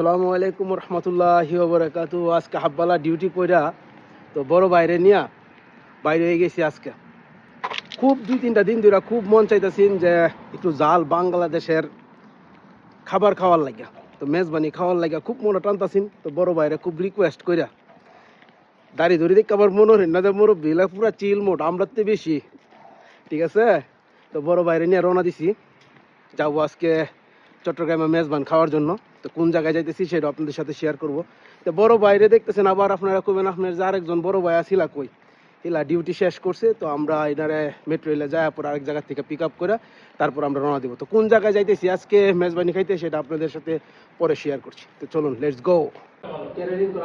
আসসালামু আলাইকুম রহমতুল্লাহি ওয়া বারাকাতুহু। আজকে হাব্বালা ডিউটি কইরা তো বড় বাইরে নিয়া বাইরে হয়ে গেছি। আজকে খুব 2-3টা দিন ধরে খুব মন চাইতেছেন যে একটু জাল বাংলাদেশের খাবার খাওয়ার লাগিয়া, তো মেজবানি খাওয়ার লাগিয়া খুব মনে টানতাছেন। তো বড় বাইরে খুব রিকোয়েস্ট কইরা দাড়ি ধরে দেখে আবার মনে হরেন না যে মুরব্বী পুরা চিল মোট আমরার তে বেশি, ঠিক আছে। তো বড় বাইরে নিয়ে রওনা দিছি, যাবো আজকে চট্টগ্রামে মেজবান খাওয়ার জন্য। তো কোন জায়গায় যাইতেছি সেটা আপনাদের সাথে শেয়ার করব। তো বড় বাইরে দেখতেছেন, আবার আপনারা কবেন আপনার যে আরেকজন বড় ভাই আসিলা কই, এলা ডিউটি শেষ করছে। তো আমরা এনারে মেট্রো রেলে যাওয়ার পর আরেক জায়গা থেকে পিক আপ করে তারপর আমরা রওনা দিব। তো কোন জায়গায় যাইতেছি আজকে মেজবানি খাইতে সেটা আপনাদের সাথে পরে শেয়ার করছি। তো চলুন, লেটস গো।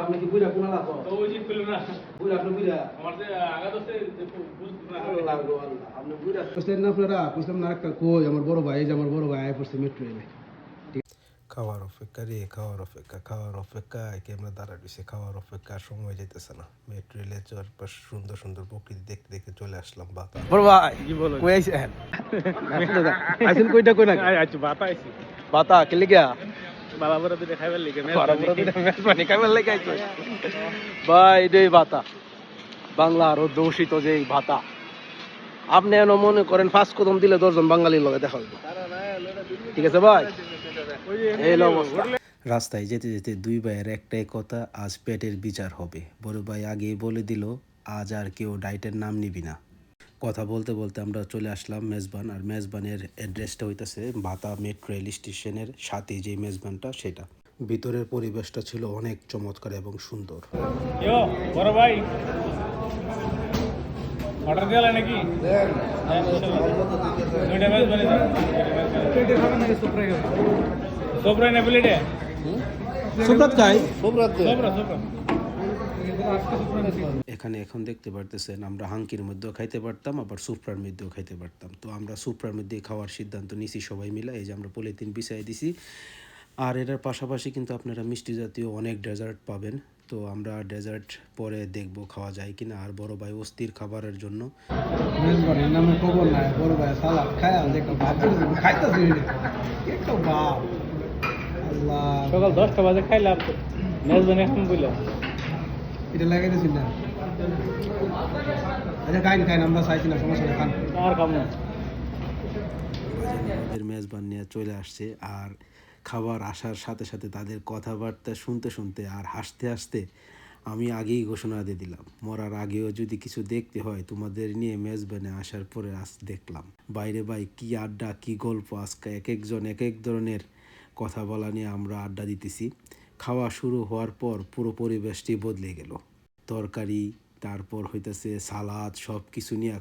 আপনি কি বুঝা কোনা লাগো তো ওই জি কইলো না বুঝা আপনি বুঝা আমার যে আগা দছে লাগো আল্লাহ আপনি বুঝা কইছেন না আপনারা কইছেন না একটা কই আমার বড় ভাই, এই যে আমার বড় ভাই আয় পড়ছে মেট্রো রেলে। খাওয়ার অপেক্ষা রে, খাওয়ার অপেক্ষা ক্যামেরা দাঁড়া দিছে, খাওয়ার অপেক্ষা সময় যেতেছে না। মেট্রো রেলের চারপাশ সুন্দর সুন্দর প্রকৃতি দেখতে দেখতে চলে আসলাম বাতা। বড় ভাই কি বলো কই আইছেন? আইছেন কইটা কই না আচ্ছা বাতা আইছি বাতা কে লিগা বাবা বড় দুটো খাইবার লিগে মেজবানি খাইবার লাগা আইছে ভাই। এটাই বাতা, বাংলার অধ্যুষিত যে ভাতা। আপনি এন মনে করেন 5 কদম দিলে 10 জন বাঙালির লগে দেখা হইব, ঠিক আছে ভাই। এই অবস্থা। রাস্তায় যেতে যেতে দুই ভাইয়ের একটাই কথা, আজ পেটের বিচার হবে। বড় ভাই আগেই বলে দিল, আজ আর কেউ ডাইটের নাম নিবি না। কথা বলতে বলতে আমরা চলে আসলাম মেজবান। আর মেজবানের অ্যাড্রেসটা হইতেছে ভাতা মেট্রো রেল স্টেশনের সাথে যে মেজবানটা সেটা। ভিতরের পরিবেশটা ছিল অনেক চমৎকার এবং সুন্দর। বড় ভাই অর্ডার দিলা নাকি? দুইটা ম্যাচ বলে সোপরা না প্লেটে সুব্রত খাই সোপরা এখানে এখন দেখতে পারতেছেন আমরা হাঙ্কির মধ্যেও খাইতে পারতাম, আবার সুপ্রার মধ্যেও খাইতে পারতাম। তো আমরা সুপ্রার মধ্যে খাওয়ার সিদ্ধান্ত নিছি সবাই মিলে। এই যে আমরা পলিথিন বিছাই দিছি। আর এটার পাশাপাশি কিন্তু আপনারা মিষ্টি জাতীয় অনেক ডেজার্ট পাবেন। তো আমরা ডেজার্ট পরে দেখবো খাওয়া যায় কিনা। আর বড় ভাই অস্থির খাবারের জন্য। মেজবানের নামে খবর নাই, বড় ভাই সালাদ খায় আর দেখো ভাত খাইতেছি একটু বাপ আল্লাহ। সকাল 10টা বাজে খাইলাম তো মেজবানি এখন বললাম এটা লাগাই দিছি না। আচ্ছা খাইন আমরা চাইছি না, সমস্যা নেই, খান আর কাম না। মেজবান নিয়ে চলে আসছে। আর খাবার আসার সাথে সাথে তাদের কথাবার্তা শুনতে শুনতে আর হাসতে হাসতে আমি আগেই ঘোষণা দিয়ে দিলাম, মরার আগেও যদি কিছু দেখতে হয় তোমাদের নিয়ে মেজবানে আসার পরে আজ দেখলাম। বাইরে ভাই কি আড্ডা, কি গল্প। আজকে এক একজন এক এক ধরনের কথা বলা নিয়ে আমরা আড্ডা দিতেছি। খাওয়া শুরু হওয়ার পর পুরো পরিবেশটি বদলে গেল। তরকারি, তারপর হইতেছে সালাদ, সব কিছু নিয়ে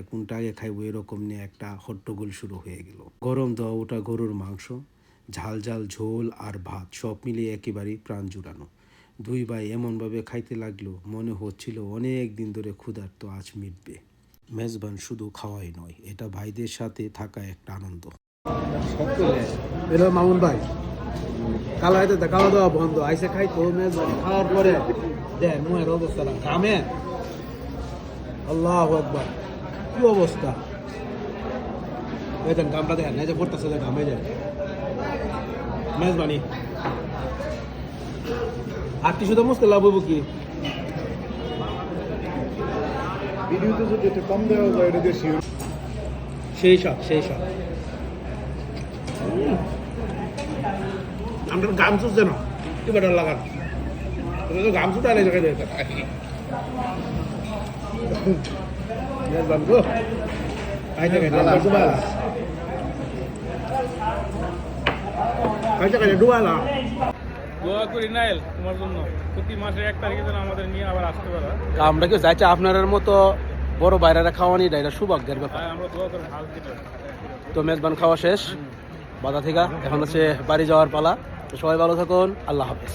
কোনটা আগে খাইবো এরকম নিয়ে একটা হট্টগোল শুরু হয়ে গেল। গরম দেওয়া ওটা গরুর মাংস, ঝাল ঝাল ঝোল আর ভাত সব মিলিয়ে একেবারেই প্রাণ জুড়ানো। দুই ভাই এমনভাবে খাইতে লাগলো মনে হচ্ছিল অনেক দিন ধরে ক্ষুধার্ত আজ মিটবে। মেজবান শুধু খাওয়াই নয়, এটা ভাইদের সাথে থাকা একটা আনন্দ। এলো মামুন ভাই কালো হাইতে খাওয়া দাওয়া বন্ধ, আইসে খাই তো মেজবানি খাওয়ার পরে দেখ মুয়ের অবস্থাটা ঘামে। আল্লাহু আকবার, কি অবস্থা দেখেন, ঘামটা দেখেন এই যে পড়তেছে, ঘামে যায় মেজবানি। আর কি শুধু মুশকিল লাভ হবো কি ভিডিওতে যদি একটু কম দেওয়া যায় এটা দিয়ে সেই সব আমরা গাম চুষছে না কি বেটার লাগান গাম চুটা আলাই জায়গায় মেজবান গো খাইতে ডুবালা। দোয়া করি নাইল তোমার জন্য, প্রতি মাসে 1 তারিখে যেন আমাদের নিয়ে আবার আসতে পারো। আমরা কেউ চাইছি আপনার মতো বড় বাইরেরা খাওয়ানি এটা সৌভাগ্যের ব্যাপার। আমরা দোয়া করি হাল দিতে। তো মেজবান খাওয়া শেষ বাধা থেকে, এখন হচ্ছে বাড়ি যাওয়ার পালা। তো সবাই ভালো থাকুন, আল্লাহ হাফেজ।